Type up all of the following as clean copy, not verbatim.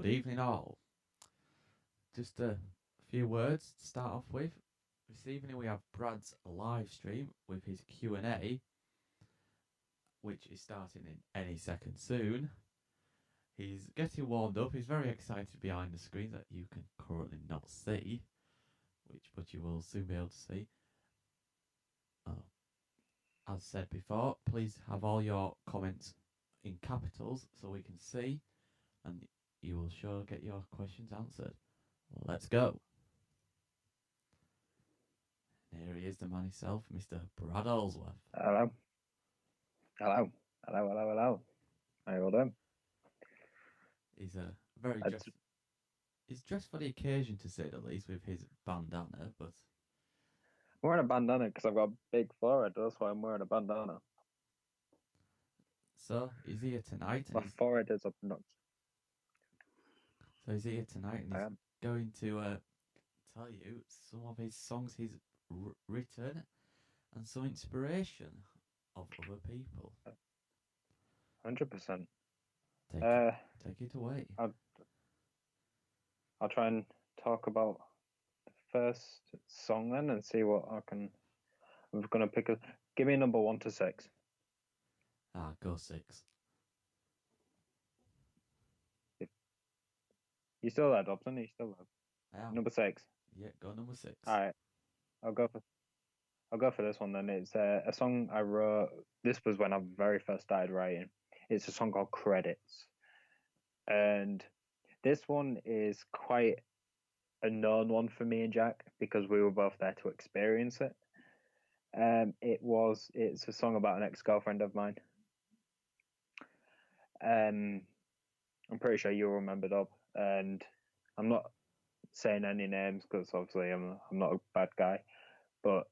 Good evening, all. Just a few words to start off with. This evening we have Brad's live stream with his Q&A, which is starting in any second soon. He's getting warmed up. He's very excited behind the screen that you can currently not see, but you will soon be able to see. As said before, please have all your comments in capitals so we can see, and you will sure get your questions answered. Let's go. Here he is, the man himself, Mr. Brad Allsworth. Hello. Hello. Hello, hello, hello. How you all doing? He's he's dressed for the occasion, to say the least, with his bandana, but I'm wearing a bandana because I've got a big forehead. That's why I'm wearing a bandana. so he's here tonight. My forehead is up nuts. So he's here tonight and he's going to tell you some of his songs he's written and some inspiration of other people. 100%. Take it away. I'll try and talk about the first song then and see what I can. I'm going to pick a. Give me a number 1 to 6. Go 6. You still there, Dobson? You still there? I am. Number 6. Yeah, go number 6. All right, I'll go for this one then. It's a song I wrote. This was when I very first started writing. It's a song called Credits, and this one is quite a known one for me and Jack because we were both there to experience it. It's a song about an ex-girlfriend of mine. I'm pretty sure you'll remember, Dob, and I'm not saying any names because obviously I'm not a bad guy, but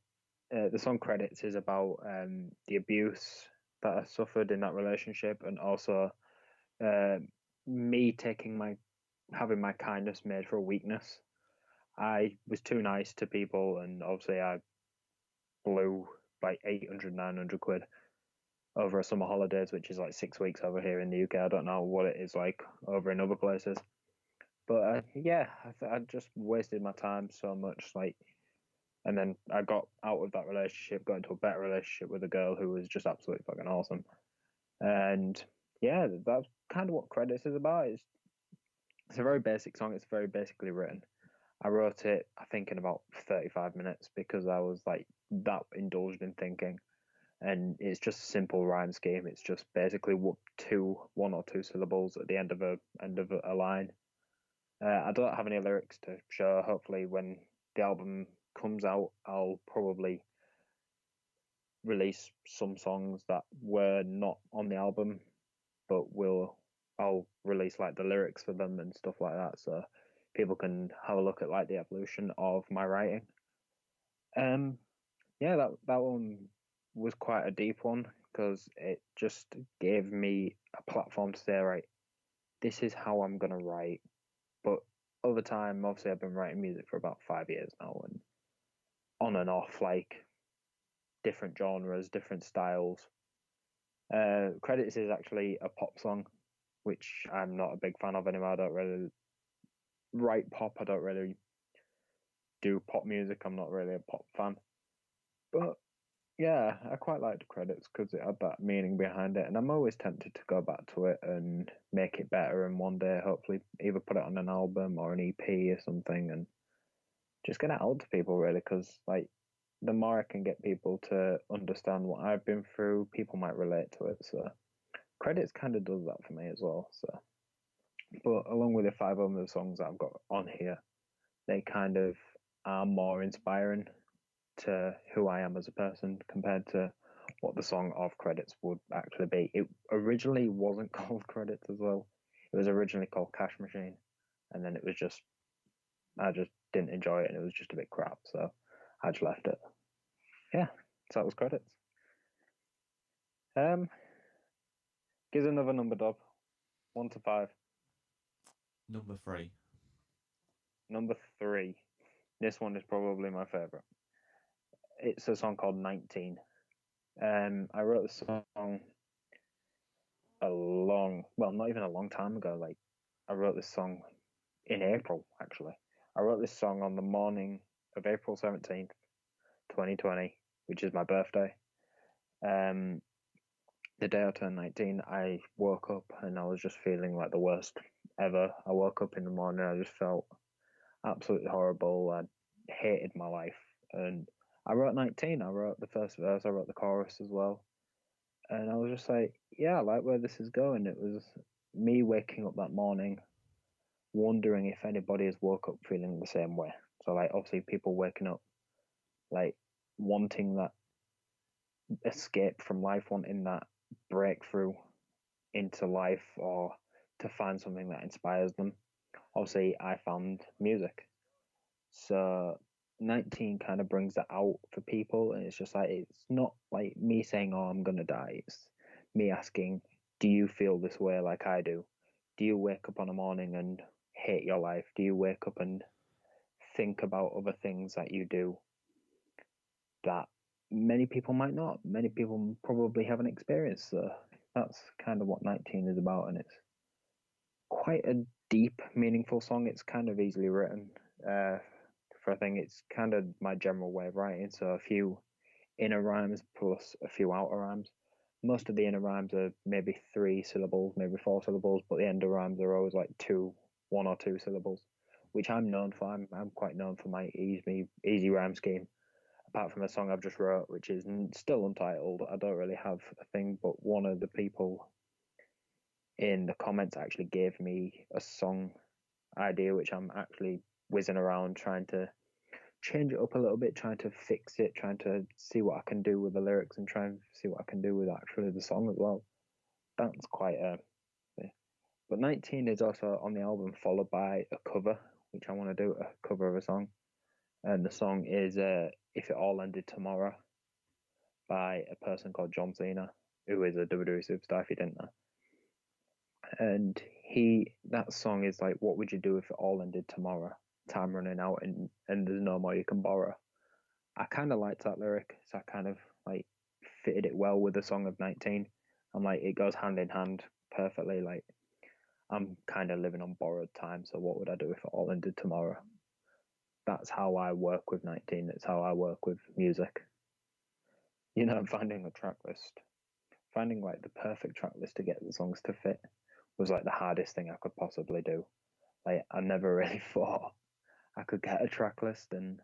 the song Credits is about the abuse that I suffered in that relationship, and also me having my kindness made for a weakness. I was too nice to people, and obviously I blew like 800, 900 quid over a summer holidays, which is like 6 weeks over here in the UK. I don't know what it is like over in other places, but I just wasted my time so much. And then I got out of that relationship, got into a better relationship with a girl who was just absolutely fucking awesome. And yeah, that's kind of what Credits is about. It's a very basic song. It's very basically written. I wrote it, I think, in about 35 minutes because I was like that indulged in thinking. And it's just a simple rhyme scheme. It's just basically one or two syllables at the end of a line. I don't have any lyrics to show. Hopefully, when the album comes out, I'll probably release some songs that were not on the album, but I'll release like the lyrics for them and stuff like that, so people can have a look at like the evolution of my writing. Yeah, that one was quite a deep one because it just gave me a platform to say, right, this is how I'm gonna write. But over time, obviously, I've been writing music for about 5 years now, and on and off, like different genres, different styles. Credits is actually a pop song, which I'm not a big fan of anymore. I don't really write pop. I don't really do pop music. I'm not really a pop fan. But yeah, I quite like the Credits because it had that meaning behind it, and I'm always tempted to go back to it and make it better, and one day hopefully either put it on an album or an EP or something, and just get it out to people really, because like the more I can get people to understand what I've been through, people might relate to it. So Credits kind of does that for me as well. So, but along with the 5 other songs that I've got on here, they kind of are more inspiring to who I am as a person compared to what the song of Credits would actually be. It originally wasn't called Credits as well. It was originally called Cash Machine, and then I just didn't enjoy it, and it was just a bit crap, so I just left it. Yeah, so that was Credits. Gives another number, Dob. 1 to 5. Number 3. Number 3. This one is probably my favorite. It's a song called 19. I wrote the song not even a long time ago, like I wrote this song in April, actually. I wrote this song on the morning of April 17th, 2020, which is my birthday. Um, the day I turned 19, I woke up and I was just feeling like the worst ever. I woke up in the morning, I just felt absolutely horrible. I hated my life. And I wrote 19. I wrote the first verse, I wrote the chorus as well. And I was just like, yeah, I like where this is going. It was me waking up that morning, wondering if anybody has woke up feeling the same way. So, like, obviously, people waking up, like, wanting that escape from life, wanting that breakthrough into life or to find something that inspires them. Obviously, I found music. So 19 kind of brings that out for people, and it's just like it's not like me saying, "Oh, I'm gonna die." It's me asking, "Do you feel this way like I do? Do you wake up on a morning and hate your life? Do you wake up and think about other things that you do that many people might not? Many people probably haven't experienced." So that's kind of what 19 is about, and it's quite a deep, meaningful song. It's kind of easily written. For a thing, it's kind of my general way of writing. So a few inner rhymes plus a few outer rhymes. Most of the inner rhymes are maybe 3 syllables, maybe 4 syllables, but the end of rhymes are always like 1 or 2 syllables, which I'm known for. I'm quite known for my easy rhyme scheme. Apart from a song I've just wrote, which is still untitled, I don't really have a thing. But one of the people in the comments actually gave me a song idea, which I'm actually whizzing around trying to change it up a little bit, trying to fix it, trying to see what I can do with the lyrics and try and see what I can do with actually the song as well. That's quite a. But 19 is also on the album, followed by a cover, which I want to do a cover of a song. And the song is If It All Ended Tomorrow by a person called John Cena, who is a WWE superstar, if you didn't know. And that song is like, what would you do if it all ended tomorrow? Time running out and there's no more you can borrow. I kind of liked that lyric, so I kind of like fitted it well with the song of 19. I'm like, it goes hand in hand perfectly. Like, I'm kind of living on borrowed time, so what would I do if it all ended tomorrow? That's how I work with 19. That's how I work with music. Finding a track list, finding like the perfect track list to get the songs to fit was like the hardest thing I could possibly do. Like, I never really thought I could get a track list, and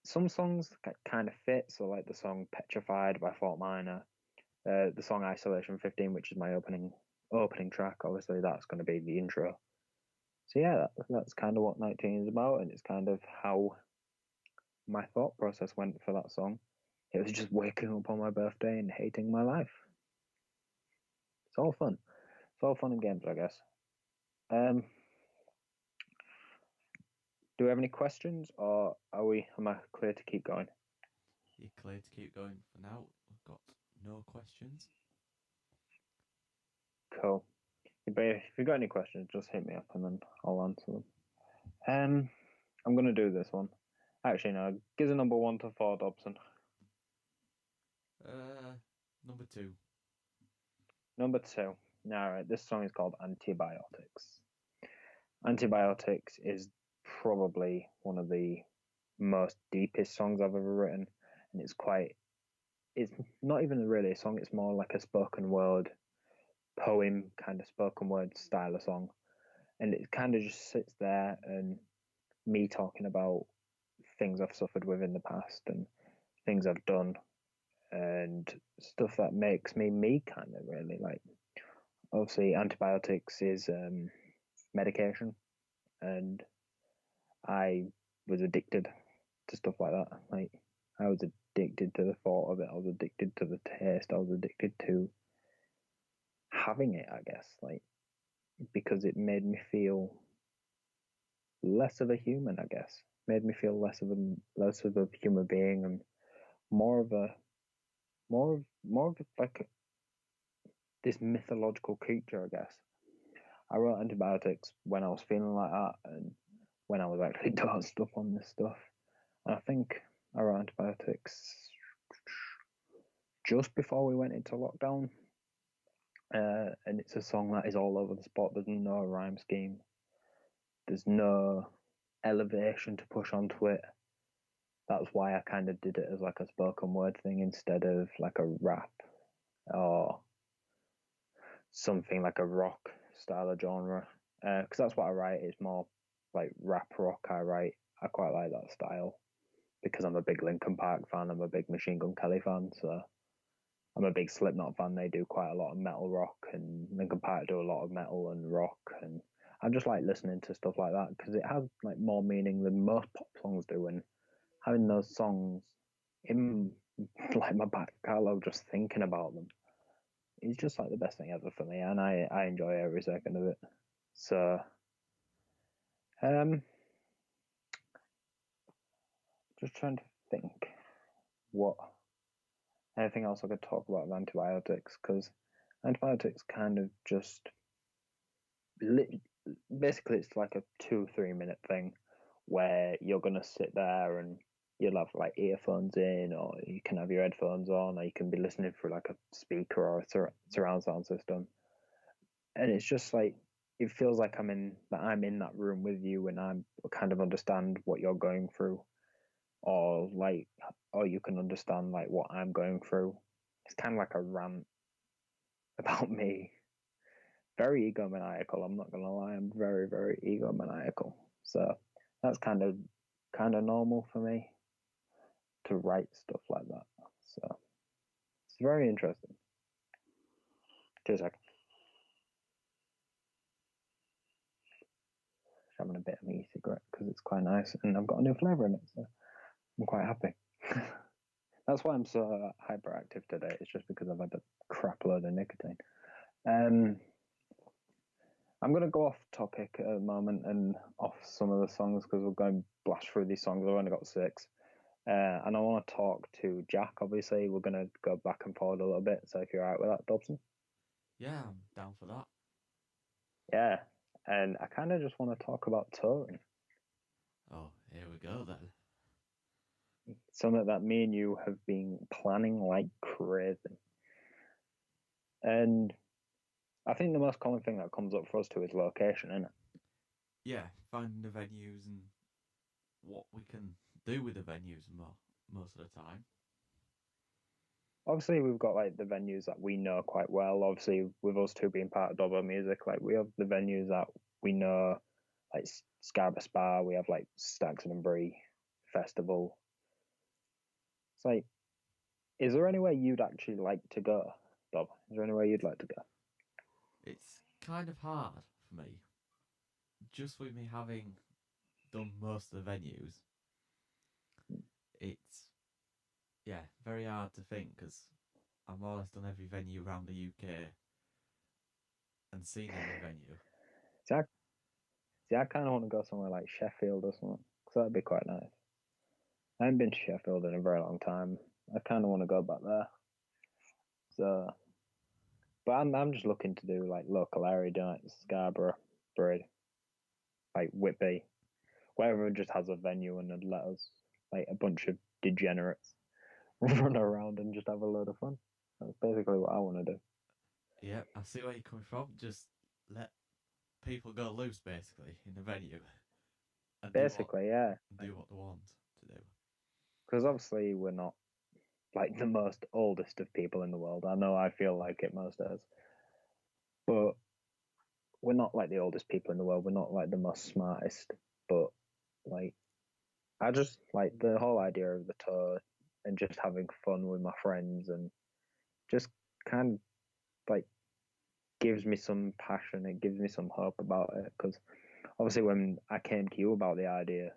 some songs kind of fit. So, like the song "Petrified" by Fort Minor, the song "Isolation 15," which is my opening track. Obviously, that's going to be the intro. So yeah, that's kind of what 19 is about, and it's kind of how my thought process went for that song. It was just waking up on my birthday and hating my life. It's all fun. It's all fun and games, I guess. Um, do we have any questions, or am I clear to keep going? You're clear to keep going for now. We've got no questions. Cool. But if you've got any questions, just hit me up and then I'll answer them. I'm gonna do this one. Actually, no. Give a number 1 to 4, Dobson. Number 2. Number 2. All right. This song is called "Antibiotics." "Antibiotics" is probably one of the most deepest songs I've ever written, and it's not even really a song. It's more like a spoken word poem, kind of spoken word style of song, and it kind of just sits there and me talking about things I've suffered with in the past and things I've done and stuff that makes me kind of really like. Obviously, antibiotics is medication, and I was addicted to stuff like that. Like, I was addicted to the thought of it. I was addicted to the taste. I was addicted to having it, I guess, like, because it made me feel less of a human, I guess. Made me feel less of a human being and more of a more of like this mythological creature, I guess. I wrote antibiotics when I was feeling like that and when I was actually doing stuff on this stuff. And I think I wrote antibiotics just before we went into lockdown. and it's a song that is all over the spot. There's no rhyme scheme. There's no elevation to push onto it. That's why I kind of did it as like a spoken word thing instead of like a rap or something like a rock style of genre. Because that's what I write. It's more like rap rock. I write. I quite like that style because I'm a big Linkin Park fan. I'm a big Machine Gun Kelly fan. So I'm a big Slipknot fan. They do quite a lot of metal rock, and Linkin Park do a lot of metal and rock. And I just like listening to stuff like that because it has like more meaning than most pop songs do. And having those songs in like my back catalogue, just thinking about them, is just like the best thing ever for me, and I enjoy every second of it. So, um, just trying to think what anything else I could talk about with antibiotics, because antibiotics kind of just basically it's like a 2-3 minute thing where you're gonna sit there and you'll have like earphones in, or you can have your headphones on, or you can be listening through like a speaker or a surround sound system, and it's just like it feels like I'm in that room with you, and I'm kind of understand what you're going through, or like, or you can understand like what I'm going through. It's kind of like a rant about me. Very egomaniacal. I'm not gonna lie. I'm very, very egomaniacal. So that's kind of normal for me to write stuff like that. So it's very interesting. Just like having a bit of an e-cigarette because it's quite nice, and I've got a new flavour in it, so I'm quite happy. That's why I'm so hyperactive today. It's just because I've had a crap load of nicotine. I'm going to go off topic at the moment and off some of the songs because we're going to blast through these songs. I've only got 6. And I want to talk to Jack. Obviously, we're going to go back and forward a little bit. So if you're all right with that, Dobson. Yeah, I'm down for that. Yeah. And I kind of just want to talk about touring. Oh, here we go then. Something that me and you have been planning like crazy. And I think the most common thing that comes up for us too is location, isn't it? Yeah, finding the venues and what we can do with the venues most of the time. Obviously, we've got like the venues that we know quite well. Obviously, with us two being part of Dobbo Music, like we have the venues that we know, like Scarborough Spa. We have like Stagston and Bree Festival. It's like, is there anywhere you'd actually like to go, Dob? Is there anywhere you'd like to go? It's kind of hard for me, just with me having done most of the venues. It's yeah, very hard to think because I've more or less done every venue around the UK and seen every venue. See, I kind of want to go somewhere like Sheffield or something, because that'd be quite nice. I haven't been to Sheffield in a very long time. I kind of want to go back there. So, but I'm just looking to do like local area, like Scarborough, Brid, like Whitby, wherever just has a venue and let us like a bunch of degenerates run around and just have a load of fun. That's basically what I want to do. Yeah, I see where you're coming from. Just let people go loose, basically, in the venue and Basically, yeah. do what they want to do. Because obviously we're not like the most oldest of people in the world. I know I feel like it most days, but we're not like the oldest people in the world. We're not like the most smartest, but like I just like the whole idea of the tour and just having fun with my friends and just kind of like gives me some passion. It gives me some hope about it because obviously when I came to you about the idea,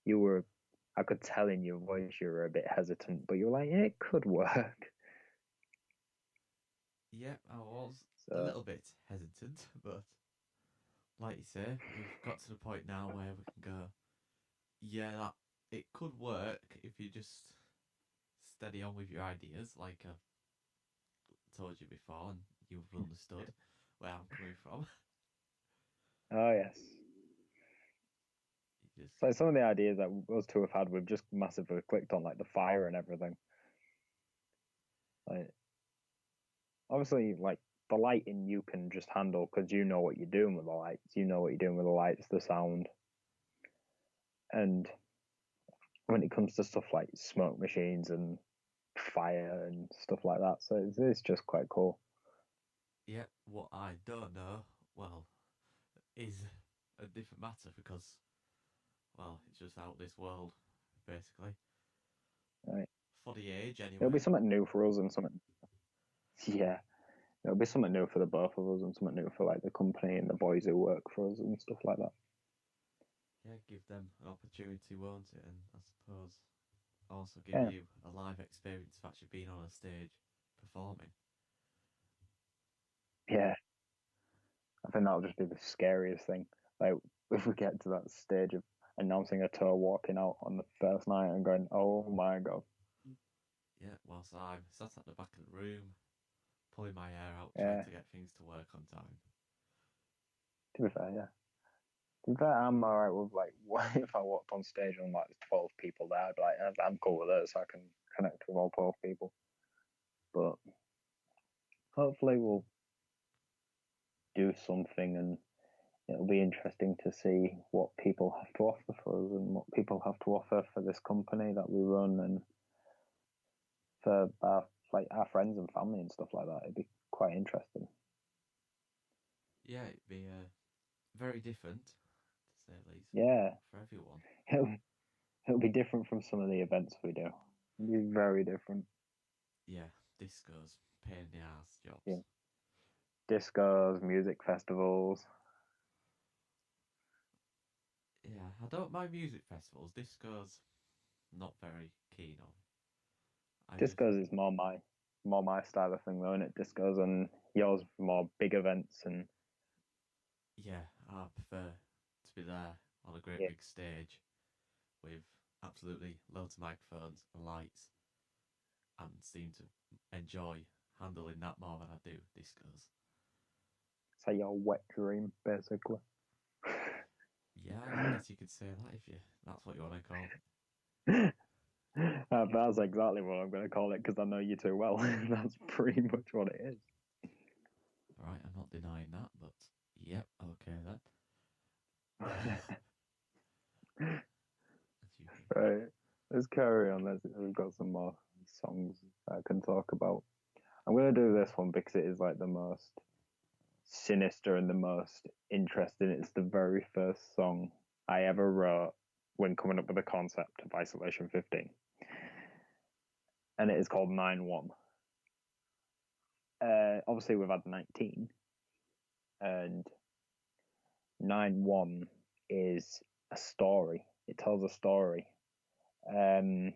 you were, I could tell in your voice you were a bit hesitant, but you were like, yeah, it could work. Yeah, I was a So little bit hesitant, but like you say, we've got to the point now where we can go, yeah, that it could work if you just steady on with your ideas, like I told you before, and you've understood where I'm coming from. oh yes. You just So some of the ideas that us two have had, we've just massively clicked on, like the fire and everything. Like obviously, like the lighting you can just handle because you know what you're doing with the lights. You know what you're doing with the lights, the sound, and when it comes to stuff like smoke machines and fire and stuff like that, so it's just quite cool. Yeah, what I don't know, well, is a different matter because, well, it's just out of this world, basically. Right. For the age, It'll anyway. be something new for us and something. Yeah, it'll be something new for the both of us and something new for like the company and the boys who work for us and stuff like that. Yeah, give them an opportunity, won't it? And I suppose also give Yeah, you a live experience of actually being on a stage performing. yeah. I think that'll just be the scariest thing. Like if we get to that stage of announcing a tour, walking out on the first night and going, "Oh my god." Yeah, whilst I'm sat at the back of the room, pulling my hair out, trying Yeah. to get things to work on time. To be fair, yeah. To be fair, I'm alright with like what if I walked on stage and like there's 12 people there, I'd be like, I'm cool with it, so I can connect with all 12 people. But hopefully we'll do something and it'll be interesting to see what people have to offer for us and what people have to offer for this company that we run and for our friends and family and stuff like that. It'd be quite interesting. Yeah, it'd be very different, to say the least, Yeah, for everyone. it'll, it'll be different from some of the events we do. It'll be very different. Yeah, discos, pain in the ass jobs. Yeah, discos, music festivals. Yeah, I don't mind music festivals. Discos, not very keen on. I just, Discos is more my style of thing though, isn't it? Discos and yours more big events and yeah, I prefer to be there on a great yeah. big stage with absolutely loads of microphones and lights and seem to enjoy handling that more than I do discos. Say your wet dream, basically. Yeah, I guess you could say that if you that's what you want to call it. That's exactly what I'm going to call it because I know you too well. That's pretty much what it is. Right, I'm not denying that, but yep, okay then. As you can. Right, let's carry on. We've got some more songs I can talk about. I'm going to do this one because it is like the most sinister and the most interesting. It's the very first song I ever wrote when coming up with the concept of Isolation 15. And it is called 9-1. Obviously, we've had 19, and 9-1 is a story. It tells a story. 9-1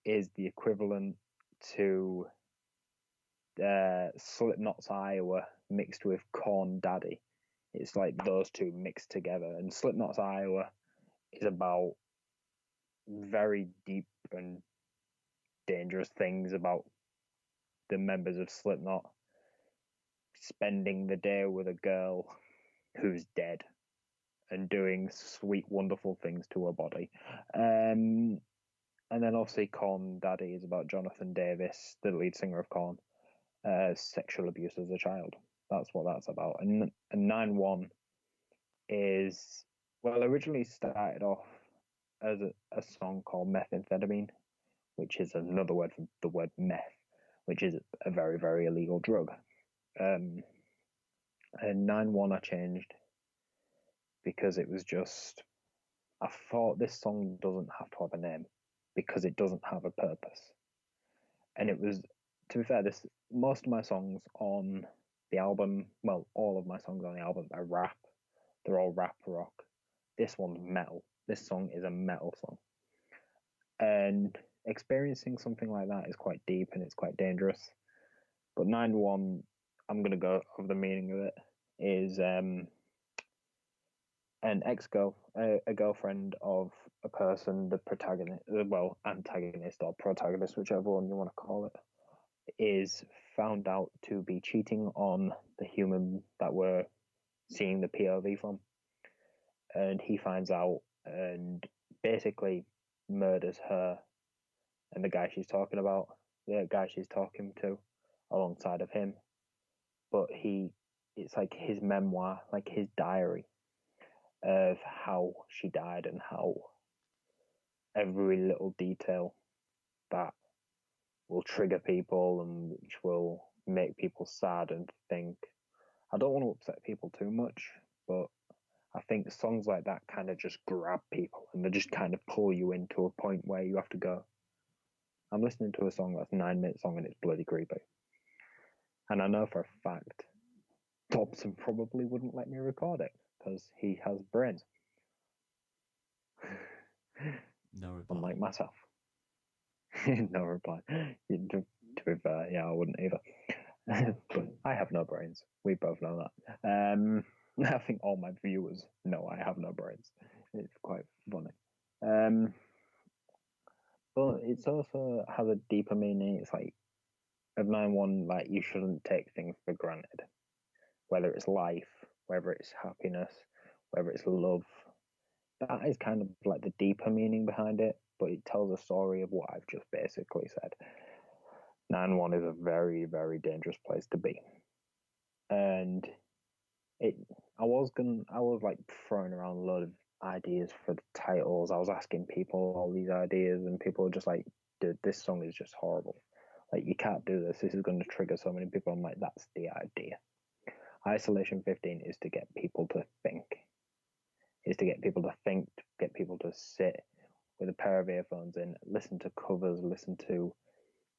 is the equivalent to Slipknot's Iowa mixed with Corn Daddy. It's like those two mixed together. And Slipknot's Iowa is about very deep and dangerous things about the members of Slipknot spending the day with a girl who's dead and doing sweet, wonderful things to her body. And then obviously Corn Daddy is about Jonathan Davis, the lead singer of Corn, sexual abuse as a child. That's what that's about. And 9-1 is, well, originally started off as a song called Methamphetamine, which is another word for the word meth, which is a very, very illegal drug. And 9-1 I changed because it was just, I thought this song doesn't have to have a name because it doesn't have a purpose. And it was, to be fair, this most of my songs on the album, well, all of my songs on the album are rap. They're all rap rock. This one's metal. This song is a metal song. And experiencing something like that is quite deep and it's quite dangerous. But 9-1, I'm going to go over the meaning of it, is an a girlfriend of a person, the protagonist, well, antagonist or protagonist, whichever one you want to call it, is found out to be cheating on the human that we're seeing the POV from. And he finds out and basically murders her and the guy she's talking about, the guy she's talking to, alongside of him, but it's like his memoir, like his diary of how she died and how every little detail that will trigger people and which will make people sad and think. I don't want to upset people too much, but I think songs like that kind of just grab people and they just kind of pull you into a point where you have to go, I'm listening to a song that's a 9-minute song and it's bloody creepy. And I know for a fact Dobson probably wouldn't let me record it because he has brains. No reply. Unlike myself. No reply. To be fair, yeah, I wouldn't either. But I have no brains. We both know that. I think all my viewers know I have no brains. It's quite funny. But it's also has a deeper meaning. It's like of 9-1, like you shouldn't take things for granted. Whether it's life, whether it's happiness, whether it's love. That is kind of like the deeper meaning behind it, but it tells a story of what I've just basically said. 9-1 is a very, very dangerous place to be. And I was like throwing around a lot of ideas for the titles. I was asking people all these ideas, and people were just like, dude, this song is just horrible. Like, you can't do this. This is going to trigger so many people. I'm like, that's the idea. Isolation 15 is to get people to think. Is to get people to think, get people to sit with a pair of earphones in, listen to covers, listen to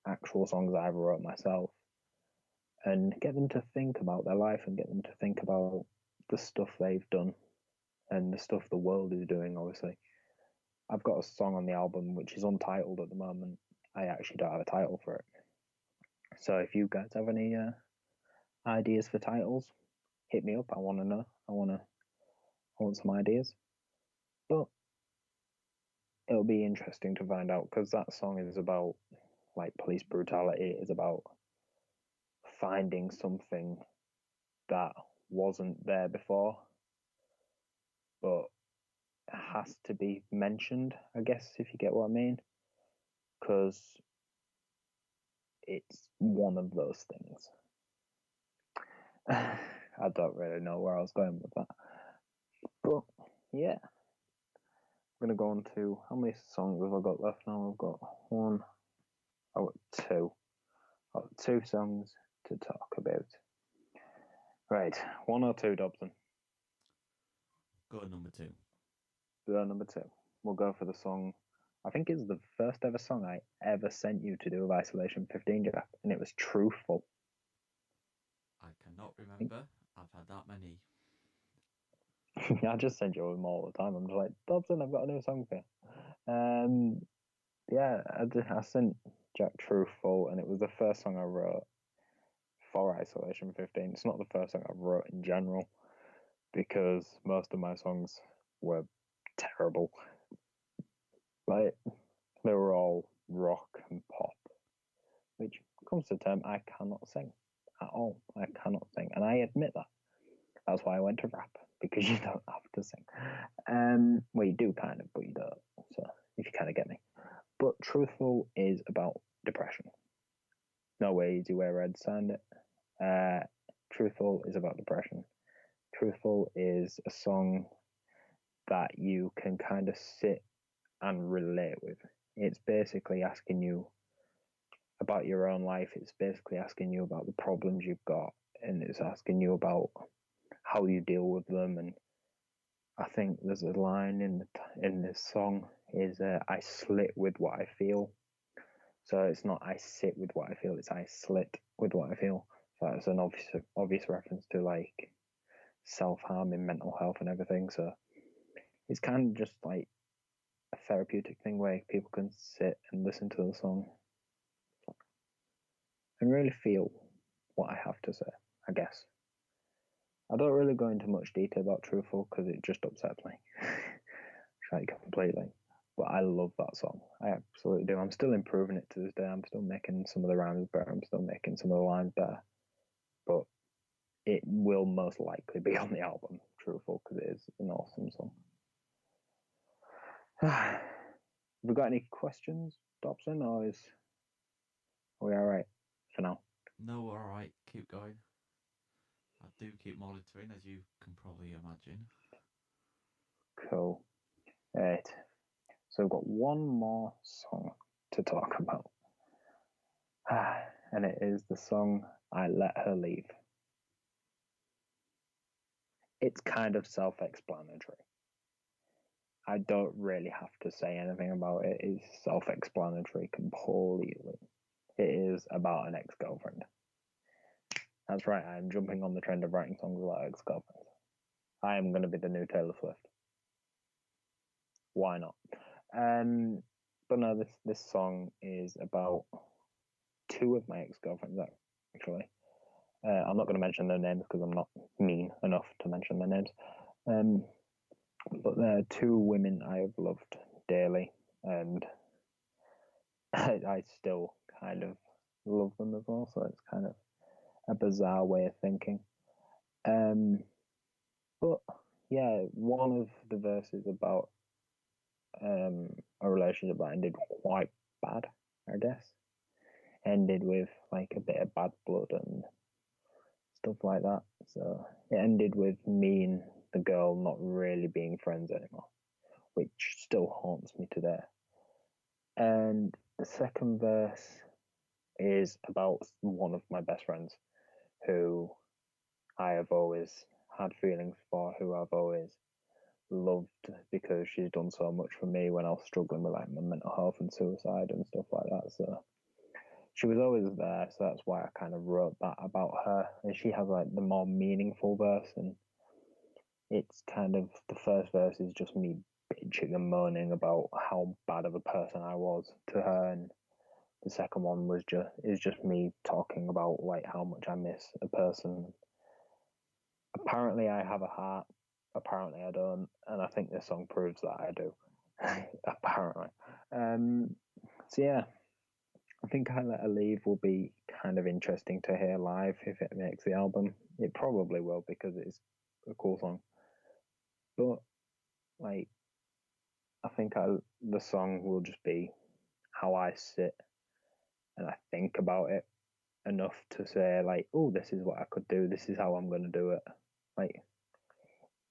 actual songs I wrote myself, and get them to think about their life and get them to think about the stuff they've done and the stuff the world is doing, obviously. I've got a song on the album which is untitled at the moment. I actually don't have a title for it. So if you guys have any ideas for titles, hit me up. I want to know. I want some ideas. But it'll be interesting to find out because that song is about like police brutality. It is about finding something that wasn't there before, but has to be mentioned, I guess, if you get what I mean, because it's one of those things. I don't really know where I was going with that, but yeah, I'm gonna go on to how many songs have I got left now? I've got one, I've got two. I've got two songs to talk about. Right, 1 or 2, Dobson? Go to number 2. Go number 2. We'll go for the song. I think it's the first ever song I ever sent you to do with Isolation 15, Jack, and it was Truthful. I cannot remember. I've had that many. I just send you them all the time. I'm just like, Dobson, I've got a new song for you. Yeah, I sent Jack Truthful, and it was the first song I wrote for Isolation 15. It's not the first song I wrote in general, because most of my songs were terrible. Like, they were all rock and pop, which comes to a term I cannot sing at all. I cannot sing, and I admit that. That's why I went to rap, because you don't have to sing. Well, you do kind of, but you don't. So, if you kind of get me. But Truthful is about depression. No way easy way Red signed it. Truthful is about depression. Truthful is a song that you can kind of sit and relate with. It's basically asking you about your own life. It's basically asking you about the problems you've got, and it's asking you about how you deal with them. And I think there's a line in this song is I slit with what I feel. So it's not I sit with what I feel, it's I slit with what I feel. So it's an obvious reference to like self-harm in mental health and everything. So it's kind of just like a therapeutic thing where people can sit and listen to the song and really feel what I have to say, I guess. I don't really go into much detail about Truthful because it just upsets me. Like completely. But I love that song. I absolutely do. I'm still improving it to this day. I'm still making some of the rhymes better. I'm still making some of the lines better. But it will most likely be on the album, Truthful, because it is an awesome song. Have we got any questions, Dobson, or are we all right for now? No, all right, keep going. I do keep monitoring, as you can probably imagine. Cool. Right. So we've got one more song to talk about. And it is the song I Let Her Leave. It's kind of self-explanatory. I don't really have to say anything about it. It's self-explanatory completely. It is about an ex-girlfriend. That's right, I'm jumping on the trend of writing songs about ex-girlfriends. I am going to be the new Taylor Swift. Why not? But no, this song is about two of my ex-girlfriends, actually. I'm not going to mention their names because I'm not mean enough to mention their names. But they're two women I have loved dearly, and I still kind of love them as well. So it's kind of a bizarre way of thinking. But yeah, one of the verses about a relationship that ended quite bad, I guess, ended with like a bit of bad blood and stuff like that. So it ended with me and the girl not really being friends anymore, which still haunts me today. And the second verse is about one of my best friends who I have always had feelings for, who I've always loved because she's done so much for me when I was struggling with like my mental health and suicide and stuff like that. So she was always there, so that's why I kind of wrote that about her. And she has like the more meaningful verse, and it's kind of the first verse is just me bitching and moaning about how bad of a person I was to her, and the second one was just me talking about like how much I miss a person. Apparently I have a heart, apparently I don't, and I think this song proves that I do. Apparently. So yeah, I think I Let Her Leave will be kind of interesting to hear live if it makes the album. It probably will because it's a cool song. But like, I think the song will just be how I sit and I think about it enough to say like, oh, this is what I could do. This is how I'm going to do it. Like,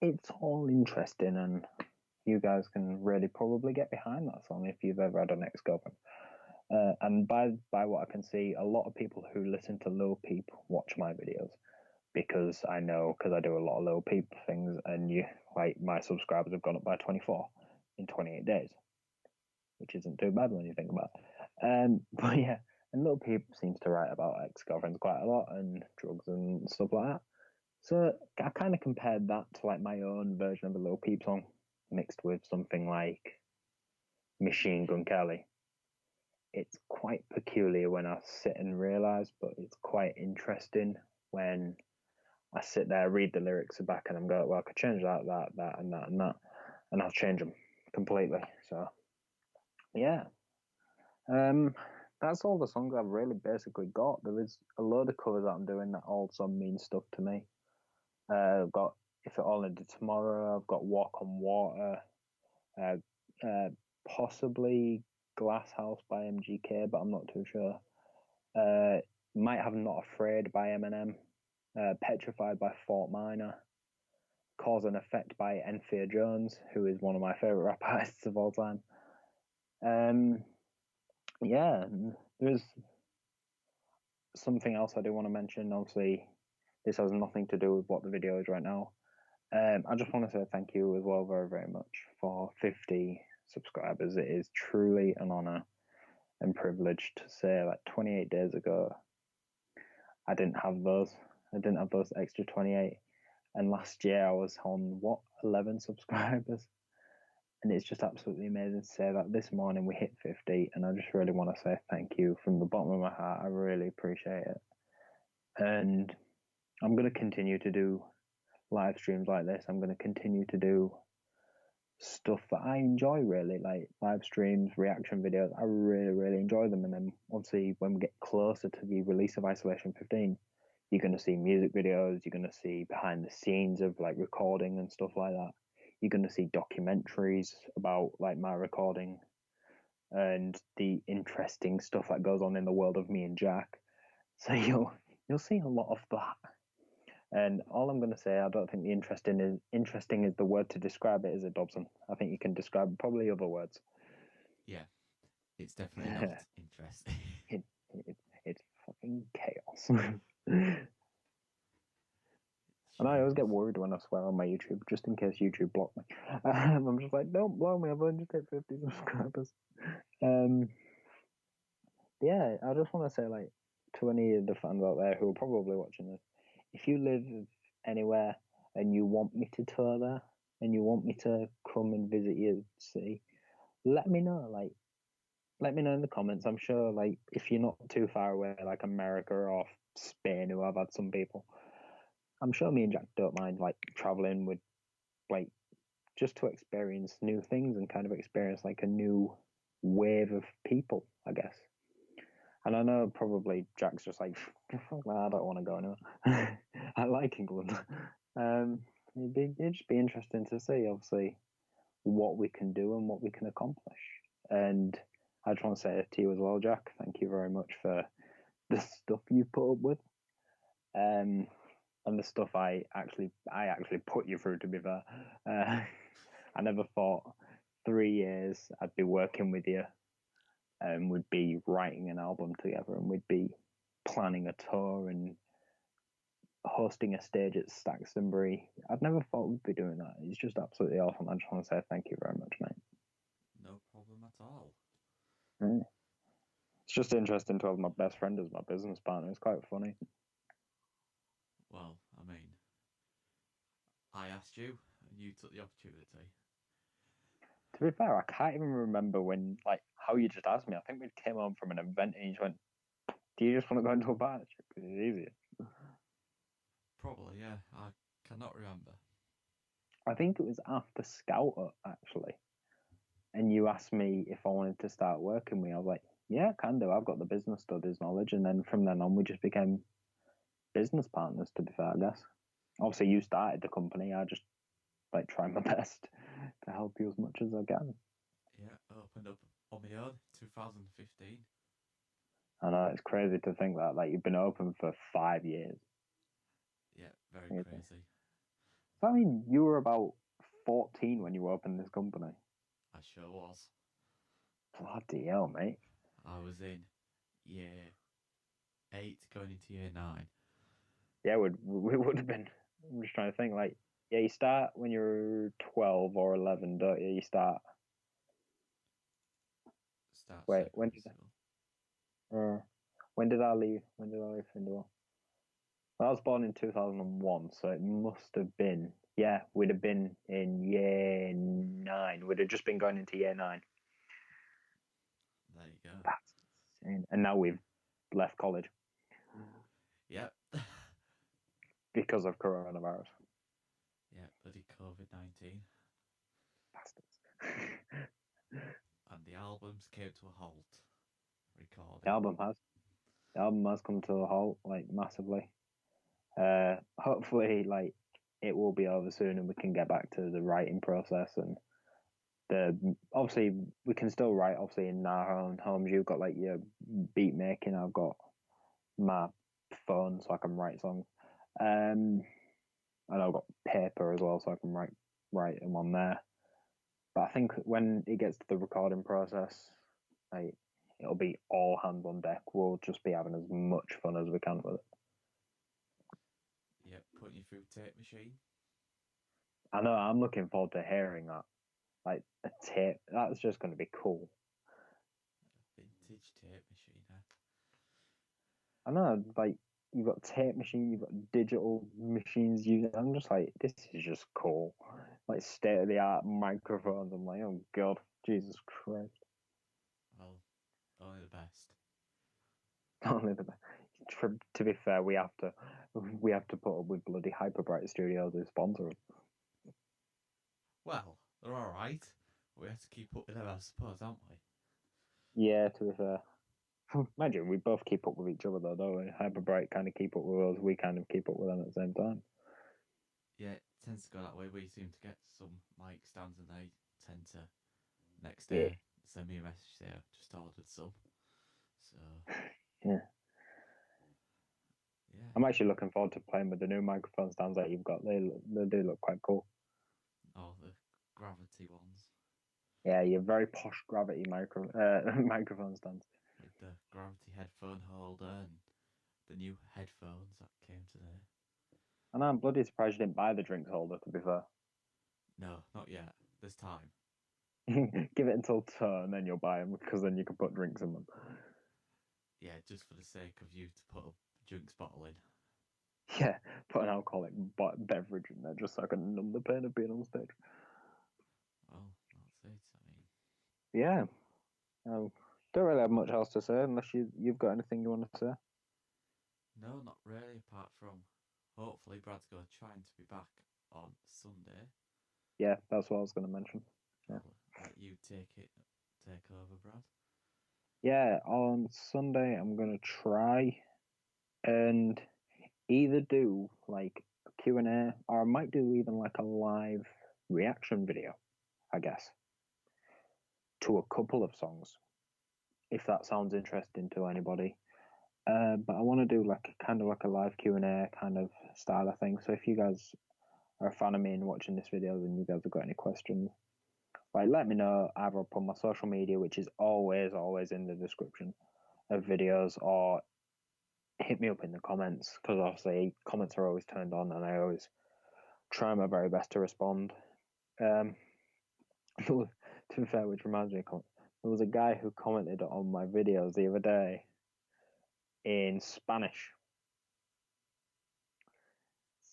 it's all interesting, and you guys can really probably get behind that song if you've ever had an ex-girlfriend. And by what I can see, a lot of people who listen to Lil Peep watch my videos because I do a lot of Lil Peep things, and my subscribers have gone up by 24 in 28 days, which isn't too bad when you think about it. But yeah, and Lil Peep seems to write about ex-girlfriends quite a lot and drugs and stuff like that. So I kind of compared that to like my own version of a Lil Peep song mixed with something like Machine Gun Kelly. It's quite peculiar when I sit and realize, but it's quite interesting when I sit there, read the lyrics back, and I'm going, well, I could change that, and that, and that, and I'll change them completely. So, yeah. That's all the songs I've really basically got. There is a load of covers that I'm doing that also mean stuff to me. I've got If It All Ended Tomorrow, I've got Walk on Water, possibly Glass House by MGK, but I'm not too sure. Might have Not Afraid by Eminem, Petrified by Fort Minor, Cause and Effect by Enfield Jones, who is one of my favorite rap artists of all time. Yeah, there's something else I do want to mention. Obviously, this has nothing to do with what the video is right now. I just want to say thank you as well very, very much for 50 subscribers. It is truly an honor and privilege to say that 28 days ago, I didn't have those. I didn't have those extra 28. And last year I was on 11 subscribers. And it's just absolutely amazing to say that this morning we hit 50. And I just really want to say thank you from the bottom of my heart. I really appreciate it. And I'm going to continue to do live streams like this. I'm going to continue to do stuff that I enjoy, really, like live streams, reaction videos. I really, really enjoy them. And then obviously when we get closer to the release of Isolation 15, you're going to see music videos, you're going to see behind the scenes of like recording and stuff like that. You're going to see documentaries about like my recording and the interesting stuff that goes on in the world of me and Jack. So you'll see a lot of that. And all I'm going to say, I don't think the interesting is the word to describe it, is it, Dobson? I think you can describe probably other words. Yeah, it's definitely not interesting. It's fucking chaos. And I always get worried when I swear on my YouTube, just in case YouTube block me. I'm just like, don't blow me, I've only just hit 50 subscribers. Yeah, I just want to say, like, to any of the fans out there who are probably watching this, if you live anywhere and you want me to tour there and you want me to come and visit your city, let me know. Like, let me know in the comments. I'm sure, like, if you're not too far away, like America or Spain, who I've had some people, I'm sure me and Jack don't mind, like, traveling with, like, just to experience new things and kind of experience, like, a new wave of people, I guess. And I know probably Jack's just like, I don't want to go anywhere. I like England. It'd just be interesting to see, obviously, what we can do and what we can accomplish. And I just want to say to you as well, Jack, thank you very much for the stuff you put up with, and the stuff I actually put you through. To be fair, I never thought 3 years I'd be working with you, and we'd be writing an album together, and we'd be planning a tour and hosting a stage at Staxtonbury. I'd never thought we'd be doing that. It's just absolutely awesome. I just want to say thank you very much, mate. No problem at all. It's just interesting to have my best friend as my business partner. It's quite funny. Well, I mean, I asked you, and you took the opportunity. To be fair, I can't even remember when, like, how you just asked me. I think we came home from an event and you just went, "Do you just want to go into a partnership? Because it's easier." Probably, yeah. I cannot remember. I think it was after Scout Up, actually. And you asked me if I wanted to start working with you. I was like, yeah, I can do. I've got the business studies knowledge. And then from then on, we just became business partners, to be fair, I guess. Obviously, you started the company. I just, like, try my best to help you as much as I can. Yeah, opened up on my own 2015. I know, it's crazy to think that, like, you've been open for 5 years. Yeah, very Amazing. crazy. So, I mean, you were about 14 when you opened this company. I sure was. Bloody hell, mate. I was in year 8 going into year 9. Yeah, we would have been. I'm just trying to think, like, yeah, you start when you're 12 or 11, don't you? You start. Start Wait, secondary school. when did I leave? When did I leave Findor? I was born in 2001, so it must have been, yeah, we'd have been in year 9. We'd have just been going into year 9. There you go. That's insane. And now we've left college Yep. because of coronavirus. Yeah, bloody COVID-19. Bastards. And the albums came to a halt. Recording. The album has come to a halt, like, massively. Hopefully, like, it will be over soon and we can get back to the writing process. And obviously we can still write, obviously, in our own homes. You've got, like, your beat making. I've got my phone so I can write songs, and I've got paper as well so I can write them on there. But I think when it gets to the recording process, like, it'll be all hands on deck. We'll just be having as much fun as we can with it. Yep, putting you through tape machine. I know, I'm looking forward to hearing that. Like, a tape, that's just going to be cool. A vintage tape machine, huh? I know, like, you've got tape machine, you've got digital machines. I'm just like, this is just cool. Like, state of the art microphones. I'm like, oh god, Jesus Christ. Well, only the best. Only the to be fair, we have to put up with bloody Hyperbright Studios who sponsor us. Well, they're alright. We have to keep up with them, I suppose, aren't we? Yeah, to be fair. Imagine we both keep up with each other though, don't we? Hyperbright kind of keep up with us, we kind of keep up with them at the same time. Yeah, it tends to go that way. We seem to get some mic stands and they tend to next day send me a message say I've just ordered some. So Yeah. Yeah. I'm actually looking forward to playing with the new microphone stands that you've got. They do look quite cool. Oh, the gravity ones Yeah, you're very posh gravity microphone stands. with the gravity headphone holder and the new headphones that came today. And I'm bloody surprised you didn't buy the drinks holder, to be fair. No, not yet. This time. Give it until turn, then you'll buy them, because then you can put drinks in them. Yeah, just for the sake of you to put a drinks bottle in. Yeah, put an alcoholic beverage in there just so I can numb the pain of being on stage. Well, that's it. I mean, Yeah. Don't really have much else to say unless you've got anything you want to say. no, not really. Apart from hopefully Brad's going to trying to be back on Sunday. Yeah, that's what I was going to mention. Yeah. I'll let you take over, Brad. Yeah, on Sunday I'm going to try and either do like a Q&A or I might do even like a live reaction video, I guess, to a couple of songs, if that sounds interesting to anybody. But I want to do like kind of like a live Q&A kind of style of thing. So if you guys are a fan of me and watching this video and you guys have got any questions, like let me know either up on my social media, which is always in the description of videos, or hit me up in the comments, because obviously comments are always turned on and I always try my very best to respond. To be fair, which reminds me of there was a guy who commented on my videos the other day in Spanish.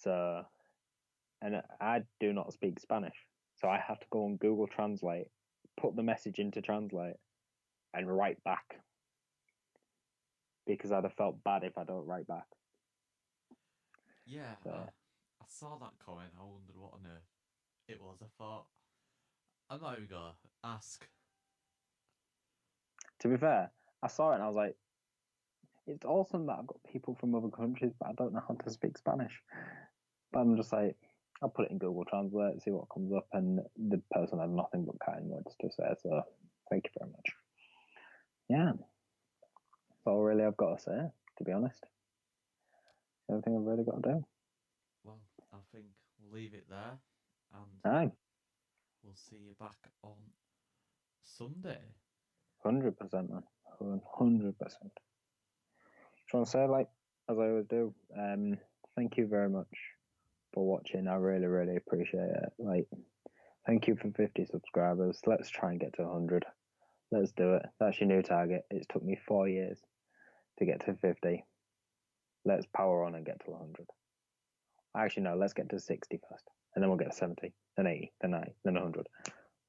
So, and I do not speak Spanish. So I had to go on Google Translate, put the message into Translate, and write back. Because I'd have felt bad if I don't write back. Yeah, So, I saw that comment. I wondered what on earth it was. I thought, I'm not even going to ask. to be fair, I saw it and I was like, it's awesome that I've got people from other countries, but I don't know how to speak Spanish. But I'm just like, I'll put it in Google Translate, see what comes up, and the person had nothing but kind words to say. So thank you very much. Yeah, that's all really I've got to say, to be honest. Everything I've really got to do. Well, I think we'll leave it there, and Aye, we'll see you back on Sunday. 100%, man. 100%. Just want to say, like, as I always do, thank you very much for watching. I really appreciate it. Like, thank you for 50 subscribers. Let's try and get to 100. Let's do it. That's your new target. It's took me 4 years to get to 50. Let's power on and get to 100. Actually, no, let's get to 60 first. And then we'll get to 70, then 80, then 90, then 100.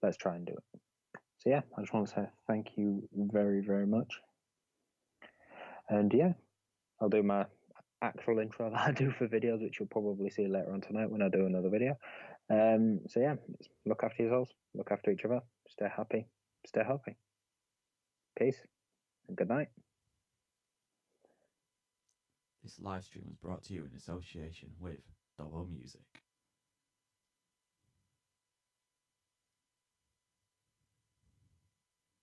Let's try and do it. So yeah, I just want to say thank you very much. And yeah, I'll do my actual intro that I do for videos, which you'll probably see later on tonight when I do another video. So yeah, look after yourselves, look after each other, stay happy, stay healthy. Peace and good night. This live stream was brought to you in association with Dobbo Music.